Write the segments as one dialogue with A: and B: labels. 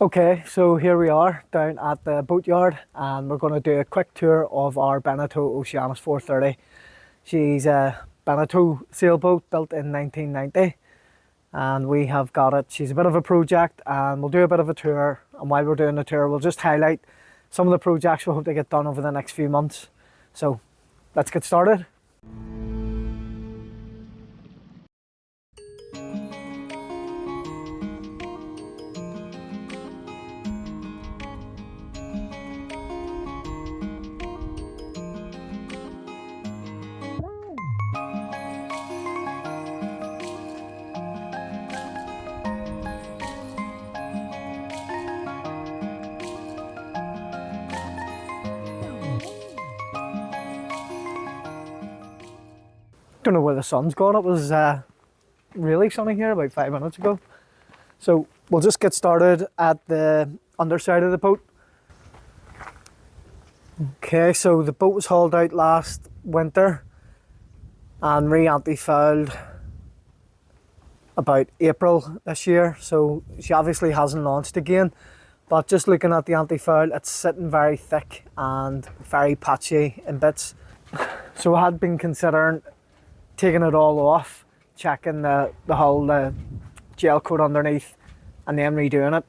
A: Okay, so here we are down at the boatyard and we're going to do a quick tour of our Beneteau Oceanus 430. She's a Beneteau sailboat built in 1990 and we have got it. She's a bit of a project and we'll do a bit of a tour, and while we're doing the tour we'll just highlight some of the projects we hope to get done over the next few months. So let's get started. Don't know where the sun's gone. It was really sunny here about 5 minutes ago. So we'll just get started at the underside of the boat. Okay, so the boat was hauled out last winter and re-anti-fouled about April this year. So she obviously hasn't launched again, but just looking at the anti-foul, it's sitting very thick and very patchy in bits. So I had been considering taking it all off, checking the hull, the gel coat underneath, and then redoing it.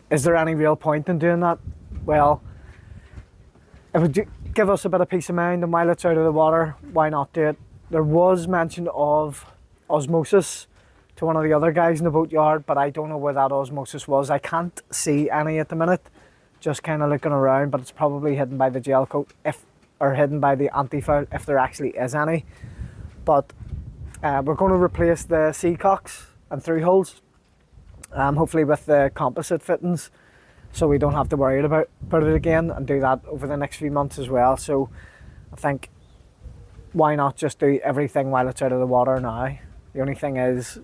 A: Is there any real point in doing that? Well, it would give us a bit of peace of mind, and while it's out of the water, why not do it? There was mention of osmosis to one of the other guys in the boatyard, but I don't know where that osmosis was. I can't see any at the minute, just kind of looking around, but it's probably hidden by the gel coat, or hidden by the anti-foul, if there actually is any. But we're going to replace the seacocks and through holes, hopefully with the composite fittings, so we don't have to worry about it again, and do that over the next few months as well. So I think, why not just do everything while it's out of the water now? The only thing is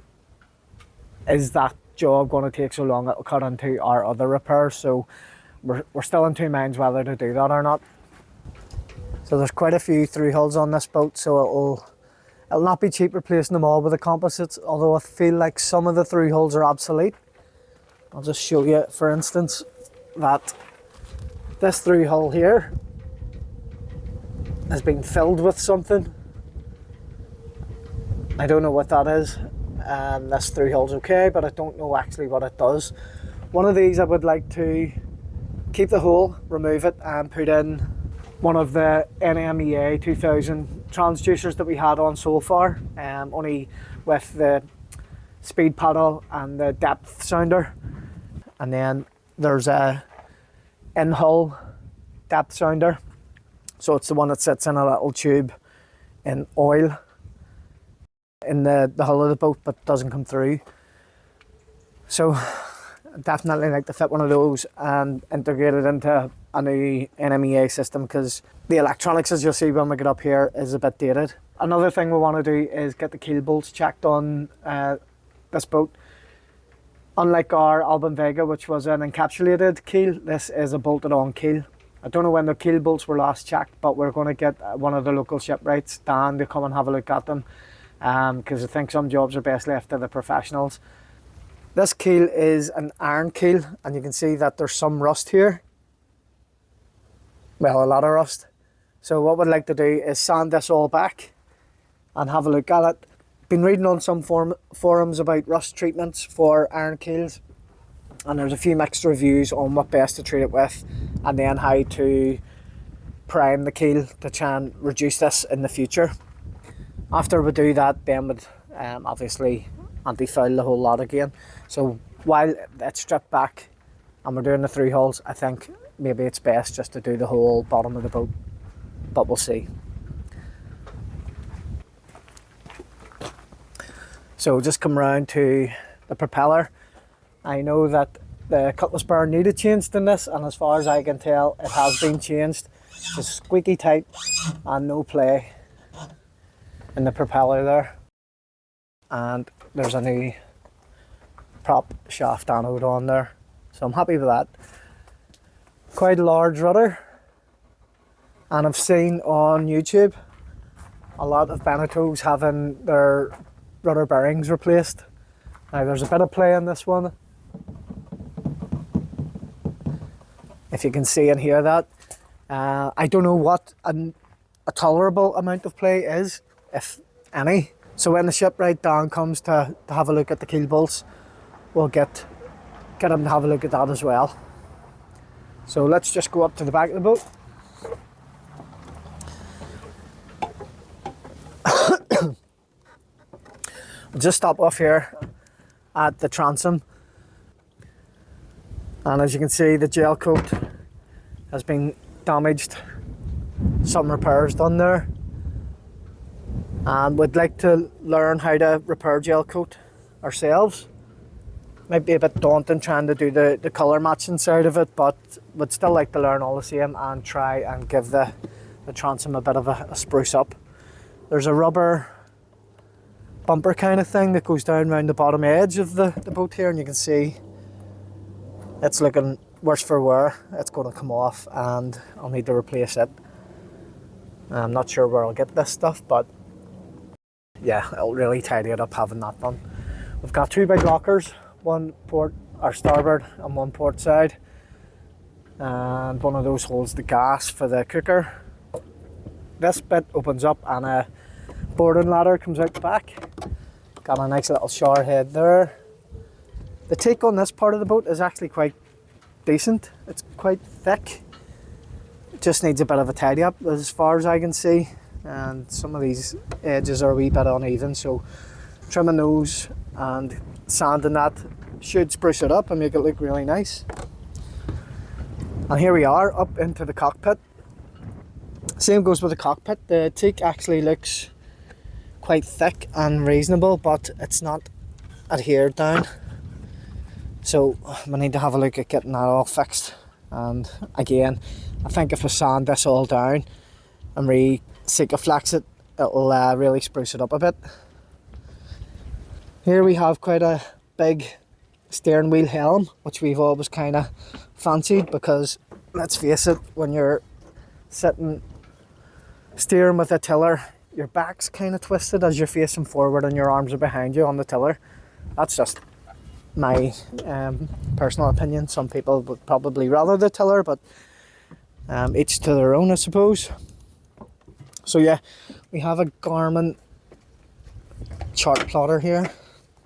A: that job going to take so long it'll cut into our other repairs, so we're still in two minds whether to do that or not. So there's quite a few through hulls on this boat, so it'll not be cheap replacing them all with the composites, although I feel like some of the through hulls are obsolete. I'll just show you, for instance, that this through hull here has been filled with something. I don't know what that is. This through hull's okay, but I don't know actually what it does. One of these I would like to keep the hole, remove it, and put in one of the NMEA 2000 transducers that we had on so far, only with the speed paddle and the depth sounder. And then there's a in-hull depth sounder, so it's the one that sits in a little tube in oil in the hull of the boat but doesn't come through. So definitely like to fit one of those and integrate it into a new NMEA system, because the electronics, as you'll see when we get up here, is a bit dated. Another thing we want to do is get the keel bolts checked on this boat. Unlike our Alban Vega, which was an encapsulated keel, this is a bolted on keel. I don't know when the keel bolts were last checked, but we're going to get one of the local shipwrights, Dan, to come and have a look at them, because I think some jobs are best left to the professionals. This keel is an iron keel, and you can see that there's some rust here. Well, a lot of rust. So what we'd like to do is sand this all back and have a look at it. Been reading on some forums about rust treatments for iron keels, and there's a few mixed reviews on what best to treat it with, and then how to prime the keel to try and reduce this in the future. After we do that, then we'd obviously anti-foul the whole lot again. So while it's stripped back and we're doing the through hulls, I think maybe it's best just to do the whole bottom of the boat, but we'll see. So just come round to the propeller. I know that the cutlass bar needed changed in this, and as far as I can tell, it has been changed. It's squeaky tight and no play in the propeller there. And there's a new prop shaft anode on there, so I'm happy with that. Quite a large rudder, and I've seen on YouTube a lot of Beneteaus having their rudder bearings replaced. Now there's a bit of play in this one, if you can see and hear that. I don't know what a tolerable amount of play is, if any. So when the shipwright Dan comes to have a look at the keel bolts, we'll get him to have a look at that as well. So let's just go up to the back of the boat. We'll just stop off here at the transom, and as you can see, the gel coat has been damaged. Some repairs done there, and we'd like to learn how to repair gel coat ourselves. Might be a bit daunting trying to do the colour matching side of it, but would still like to learn all the same and try and give the transom a bit of a spruce up. There's a rubber bumper kind of thing that goes down around the bottom edge of the boat here, and you can see it's looking worse for wear. It's going to come off and I'll need to replace it. I'm not sure where I'll get this stuff, but yeah, it'll really tidy it up having that done. We've got two big lockers, one port or starboard and one port side, and one of those holds the gas for the cooker. This bit opens up and a boarding ladder comes out the back. Got a nice little shower head there. The teak on this part of the boat is actually quite decent. It's quite thick. It just needs a bit of a tidy up as far as I can see, and some of these edges are a wee bit uneven, so trimming those and sanding that should spruce it up and make it look really nice. And here we are up into the cockpit. Same goes with the cockpit. The teak actually looks quite thick and reasonable, but it's not adhered down, so we need to have a look at getting that all fixed. And again, I think if we sand this all down and re-Sikaflex it, it'll really spruce it up a bit. Here we have quite a big steering wheel helm, which we've always kind of fancied, because let's face it, when you're sitting steering with a tiller, your back's kind of twisted as you're facing forward and your arms are behind you on the tiller. That's just my personal opinion. Some people would probably rather the tiller, but each to their own, I suppose. So yeah, we have a Garmin chart plotter here.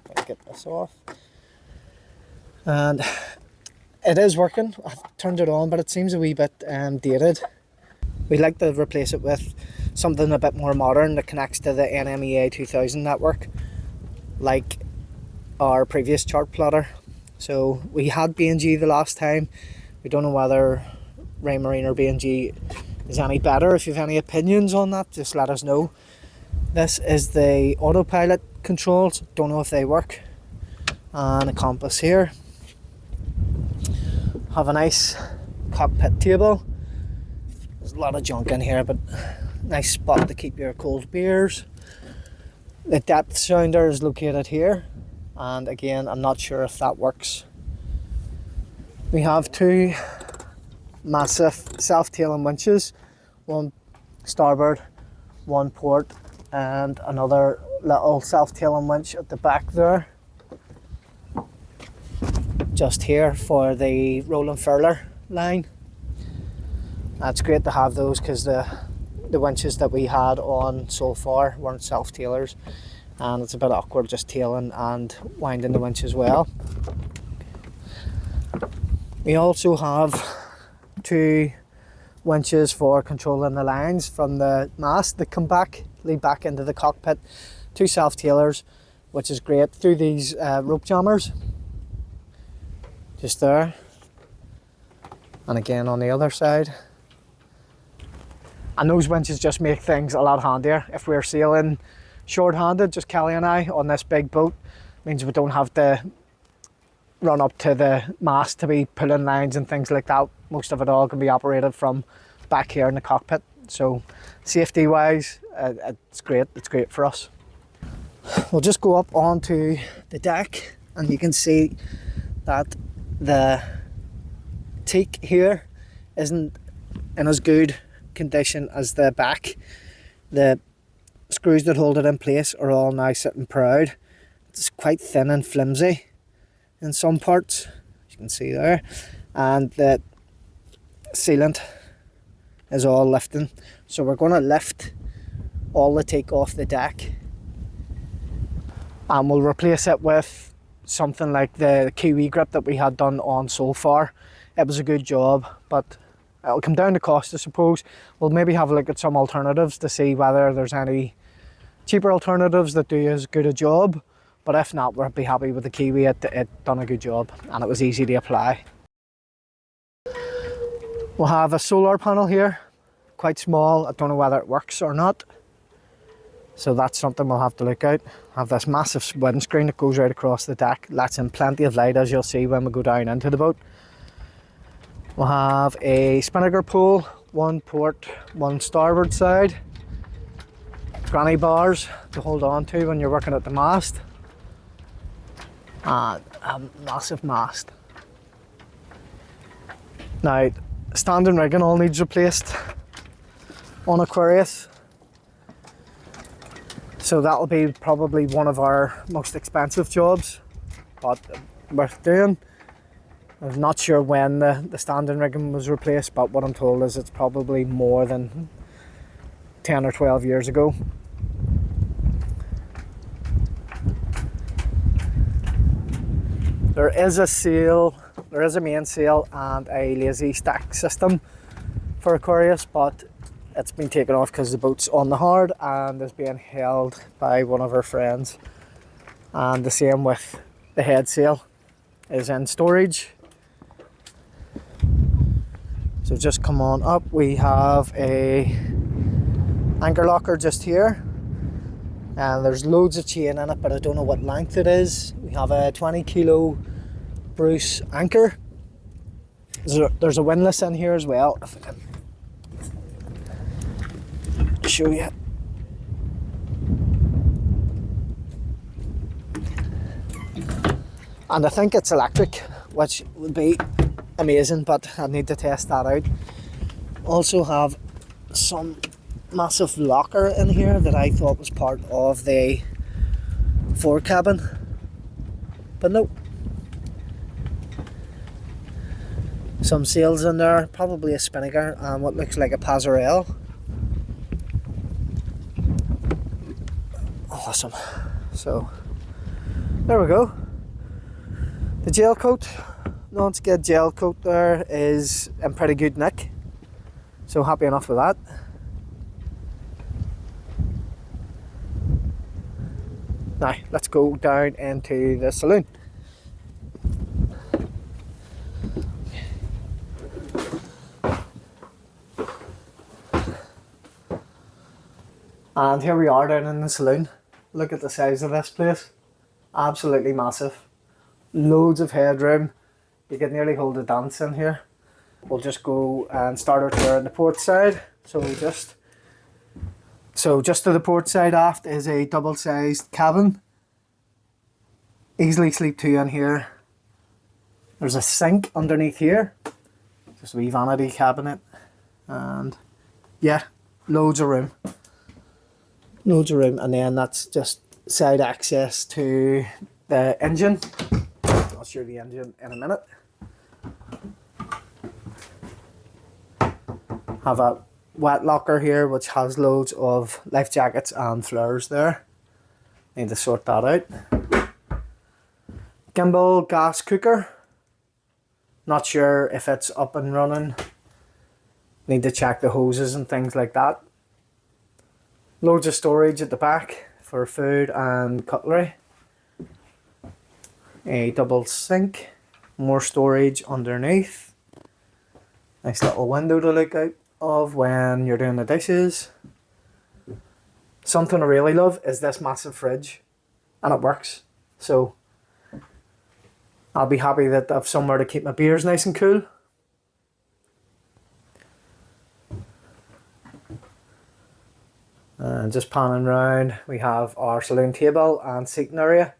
A: Let's get this off. And it is working. I've turned it on, but it seems a wee bit dated. We'd like to replace it with something a bit more modern that connects to the NMEA 2000 network, like our previous chart plotter. So we had B&G the last time. We don't know whether Raymarine or B&G is any better. If you have any opinions on that, just let us know. This is the autopilot controls. Don't know if they work. And a compass here. Have a nice cockpit table. There's a lot of junk in here, but nice spot to keep your cold beers. The depth sounder is located here, and again, I'm not sure if that works. We have two massive self-tailing winches, one starboard, one port, and another little self-tailing winch at the back there, just here for the rolling furler line. That's great to have those, because the winches that we had on so far weren't self-tailers, and it's a bit awkward just tailing and winding the winch as well. We also have two winches for controlling the lines from the mast that come back, lead back into the cockpit. Two self-tailers, which is great, through these rope jammers. Just there. And again on the other side. And those winches just make things a lot handier. If we're sailing short-handed, just Kelly and I, on this big boat, means we don't have to run up to the mast to be pulling lines and things like that. Most of it all can be operated from back here in the cockpit. So safety wise, it's great for us. We'll just go up onto the deck, and you can see that the teak here isn't in as good condition as the back. The screws that hold it in place are all now sitting proud. It's quite thin and flimsy in some parts, as you can see there, and the sealant is all lifting. So we're going to lift all the teak off the deck, and we'll replace it with something like the Kiwi grip that we had done on so far. It was a good job, but it'll come down to cost, I suppose. We'll maybe have a look at some alternatives to see whether there's any cheaper alternatives that do as good a job, but if not, we'll be happy with the Kiwi. It done a good job and it was easy to apply. We'll have a solar panel here, quite small. I don't know whether it works or not, so that's something we'll have to look at. Have this massive windscreen that goes right across the deck, lets in plenty of light, as you'll see when we go down into the boat. We'll have a spinnaker pole, one port, one starboard side, granny bars to hold on to when you're working at the mast, and a massive mast. Now, standing rigging all needs replaced on Aquarius, so that'll be probably one of our most expensive jobs, but worth doing. I'm not sure when the standing rigging was replaced, but what I'm told is it's probably more than 10 or 12 years ago. There is a sail, there is a main sail and a lazy stack system for Aquarius, but it's been taken off because the boat's on the hard and is being held by one of our friends. And the same with the head sail is in storage. So just come on up, we have a anchor locker just here, and there's loads of chain in it, but I don't know what length it is. We have a 20 kilo Bruce anchor. There's a windlass in here as well, if I can show you. And I think it's electric, which would be amazing, but I need to test that out. Also have some massive locker in here that I thought was part of the fore cabin, but no. Some sails in there, probably a spinnaker and what looks like a passerelle. Awesome. So there we go. The gel coat, non-skid gel coat there, is in pretty good nick, so happy enough with that. Now let's go down into the saloon. And here we are down in the saloon. Look at the size of this place, absolutely massive. Loads of headroom, you could nearly hold a dance in here. We'll just go and start our tour on the port side. So just to the port side aft is a double-sized cabin. Easily sleep two in here. There's a sink underneath here, just a wee vanity cabinet, and yeah, loads of room. Loads of room, and then that's just side access to the engine. I'll show you the engine in a minute. Have a wet locker here which has loads of life jackets and flares there. Need to sort that out. Gimbal gas cooker. Not sure if it's up and running. Need to check the hoses and things like that. Loads of storage at the back for food and cutlery. A double sink, more storage underneath. Nice little window to look out of when you're doing the dishes. Something I really love is this massive fridge, and it works. So I'll be happy that I have somewhere to keep my beers nice and cool. And just panning round, we have our saloon table and seating area.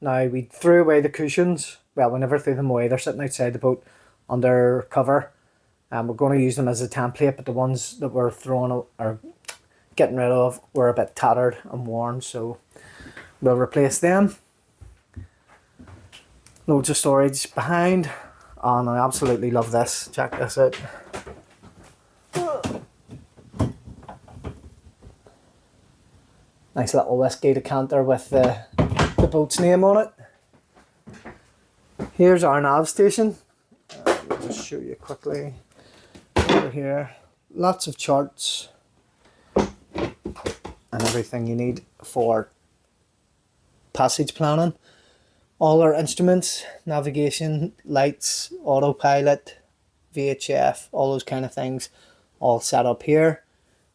A: Now we threw away the cushions. Well, we never threw them away. They're sitting outside the boat under cover. And we're going to use them as a template, but the ones that we're throwing or getting rid of were a bit tattered and worn, so we'll replace them. Loads of storage behind. And I absolutely love this. Check this out. Nice little whiskey decanter with the boat's name on it. Here's our nav station. I'll just show you quickly. Over here, lots of charts and everything you need for passage planning. All our instruments, navigation, lights, autopilot, VHF, all those kind of things, all set up here.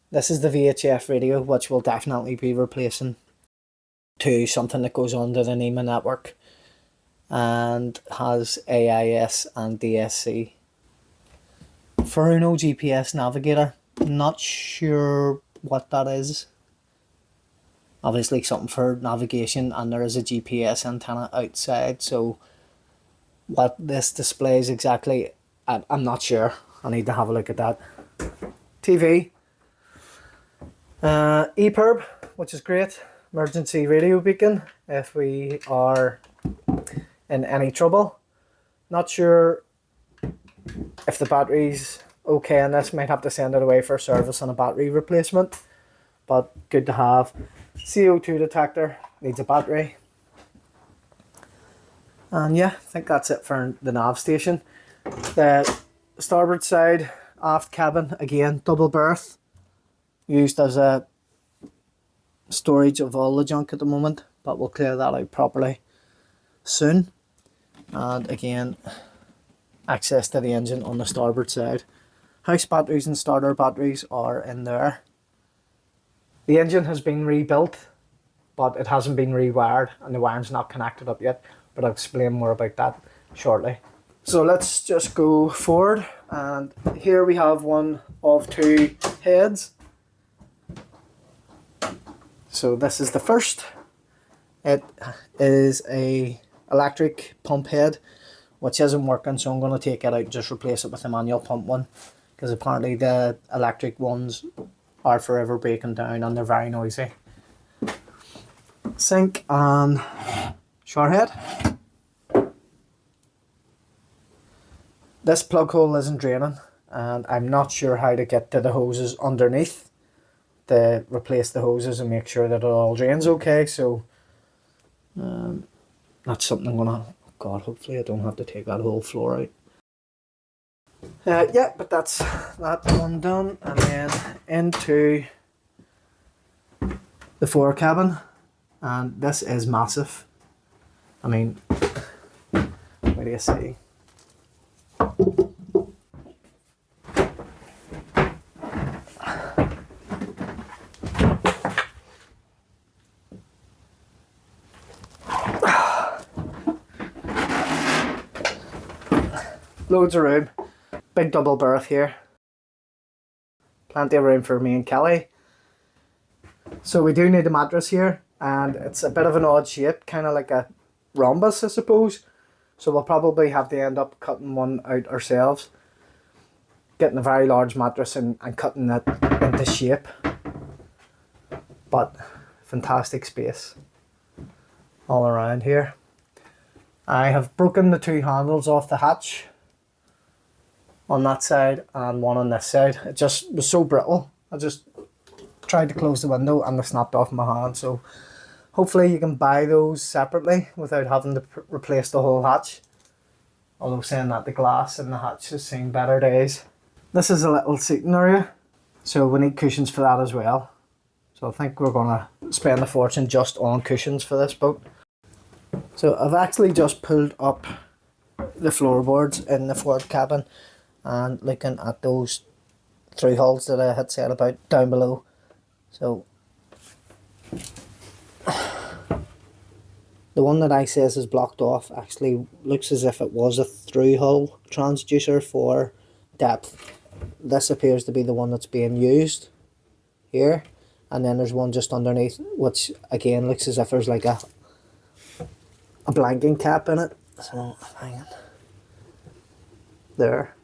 A: This is the VHF radio, which will definitely be replacing to something that goes under the NEMA network and has AIS and DSC. Furuno GPS navigator, not sure what that is. Obviously something for navigation, and there is a GPS antenna outside, so what this displays exactly, I'm not sure. I need to have a look at that. TV. EPIRB, which is great. Emergency radio beacon if we are in any trouble. Not sure if the battery's okay on this. Might have to send it away for service and a battery replacement, but good to have. CO2 detector, needs a battery. And yeah, I think that's it for the nav station. The starboard side, aft cabin, again, double berth, used as a storage of all the junk at the moment, but we'll clear that out properly soon. And again, access to the engine on the starboard side. House batteries and starter batteries are in there. The engine has been rebuilt, but it hasn't been rewired and the wiring's not connected up yet, but I'll explain more about that shortly. So let's just go forward, and here we have one of two heads. So this is the first. It is a electric pump head, which isn't working, so I'm going to take it out and just replace it with a manual pump one, because apparently the electric ones are forever breaking down and they're very noisy. Sink and shower head. This plug hole isn't draining, and I'm not sure how to get to the hoses underneath to replace the hoses and make sure that it all drains okay. So that's something I'm gonna, God, hopefully I don't have to take that whole floor out. Yeah, but that's that one done, and then into the fore cabin, and this is massive. I mean, what do you see? Loads of room. Big double berth here. Plenty of room for me and Kelly. So we do need a mattress here, and it's a bit of an odd shape, kind of like a rhombus, I suppose. So we'll probably have to end up cutting one out ourselves. Getting a very large mattress and cutting it into shape. But fantastic space all around here. I have broken the two handles off the hatch on that side and one on this side. It just was so brittle. I just tried to close the window and they snapped off my hand. So hopefully you can buy those separately without having to replace the whole hatch. Although saying that, the glass in the hatch has seen better days. This is a little seating area, so we need cushions for that as well. So I think we're gonna spend a fortune just on cushions for this boat. So I've actually just pulled up the floorboards in the forward cabin and looking at those through hulls that I had said about down below. So the one that I says is blocked off actually looks as if it was a through hull transducer for depth. This appears to be the one that's being used here, and then there's one just underneath, which again looks as if there's like a blanking cap in it. So hang on. There.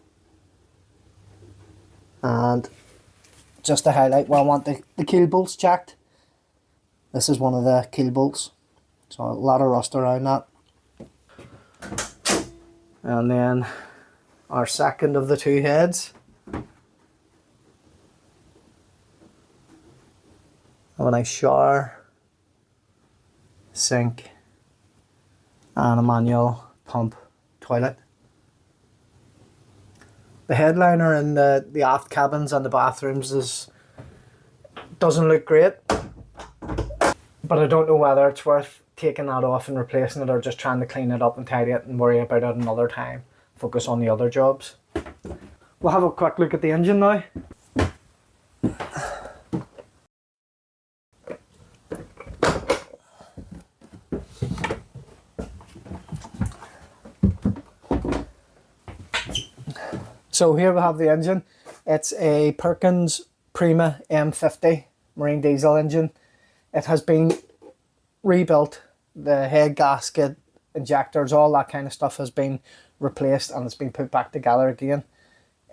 A: And just to highlight where I want the keel bolts checked, this is one of the keel bolts. So a lot of rust around that. And then our second of the two heads. Have a nice shower, sink, and a manual pump toilet. The headliner in the aft cabins and the bathrooms doesn't look great, but I don't know whether it's worth taking that off and replacing it, or just trying to clean it up and tidy it and worry about it another time. Focus on the other jobs. We'll have a quick look at the engine now. So here we have the engine. It's a Perkins Prima M50 marine diesel engine. It has been rebuilt. The head gasket, injectors, all that kind of stuff has been replaced, and it's been put back together again.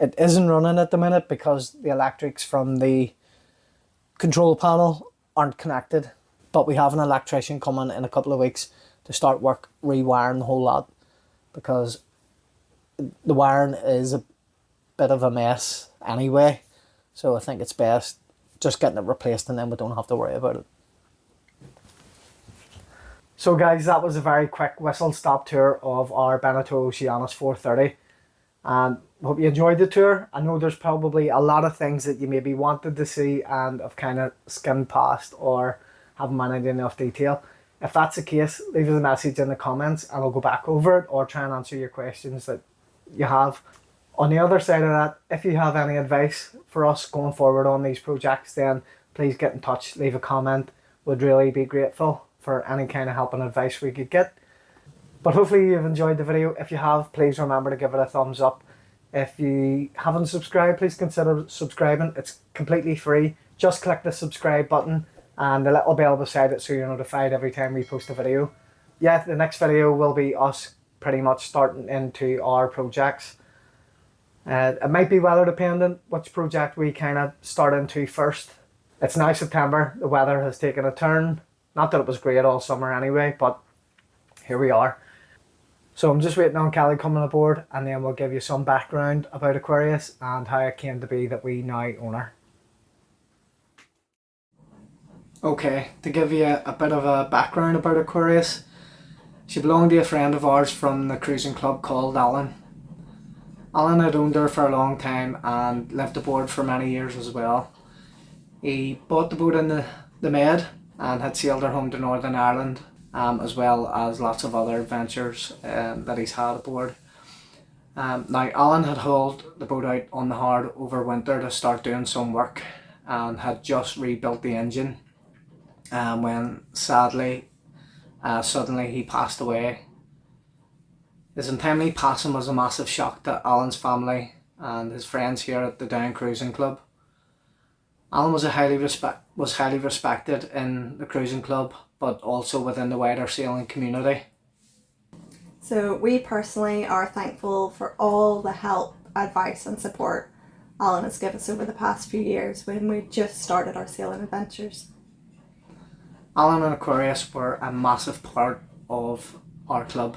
A: It isn't running at the minute because the electrics from the control panel aren't connected, but we have an electrician coming in a couple of weeks to start work rewiring the whole lot, because the wiring is a bit of a mess anyway, so I think it's best just getting it replaced, and then we don't have to worry about it. So guys, that was a very quick whistle stop tour of our Beneteau Oceanus 430, and hope you enjoyed the tour. I know there's probably a lot of things that you maybe wanted to see and have kind of skimmed past or haven't managed enough detail. If that's the case, leave us a message in the comments and I'll go back over it or try and answer your questions that you have. On the other side of that, if you have any advice for us going forward on these projects, then please get in touch, leave a comment. Would really be grateful for any kind of help and advice we could get. But hopefully you've enjoyed the video. If you have, please remember to give it a thumbs up. If you haven't subscribed, please consider subscribing. It's completely free. Just click the subscribe button and the little bell beside it so you're notified every time we post a video. Yeah, the next video will be us pretty much starting into our projects. It might be weather dependent which project we kind of start into first. It's now September, the weather has taken a turn. Not that it was great all summer anyway, but here we are. So I'm just waiting on Kelly coming aboard, and then we'll give you some background about Aquarius and how it came to be that we now own her. Okay, to give you a bit of a background about Aquarius, she belonged to a friend of ours from the cruising club called Alan. Alan had owned her for a long time and lived aboard for many years as well. He bought the boat in the Med and had sailed her home to Northern Ireland, as well as lots of other adventures that he's had aboard. Now Alan had hauled the boat out on the hard over winter to start doing some work and had just rebuilt the engine when sadly, suddenly he passed away. His untimely passing was a massive shock to Alan's family and his friends here at the Down Cruising Club. Alan was highly respected in the cruising club, but also within the wider sailing community.
B: So we personally are thankful for all the help, advice and support Alan has given us over the past few years when we just started our sailing adventures.
A: Alan and Aquarius were a massive part of our club,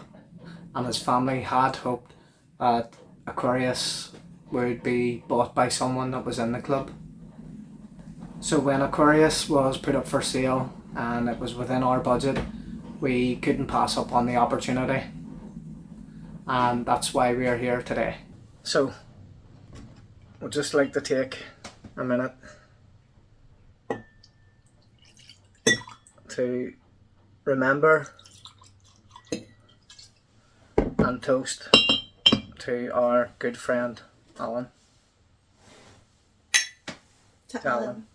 A: and his family had hoped that Aquarius would be bought by someone that was in the club. So when Aquarius was put up for sale and it was within our budget, we couldn't pass up on the opportunity, and that's why we are here today. So I'd just like to take a minute to remember and toast to our good friend Alan.
B: To Alan.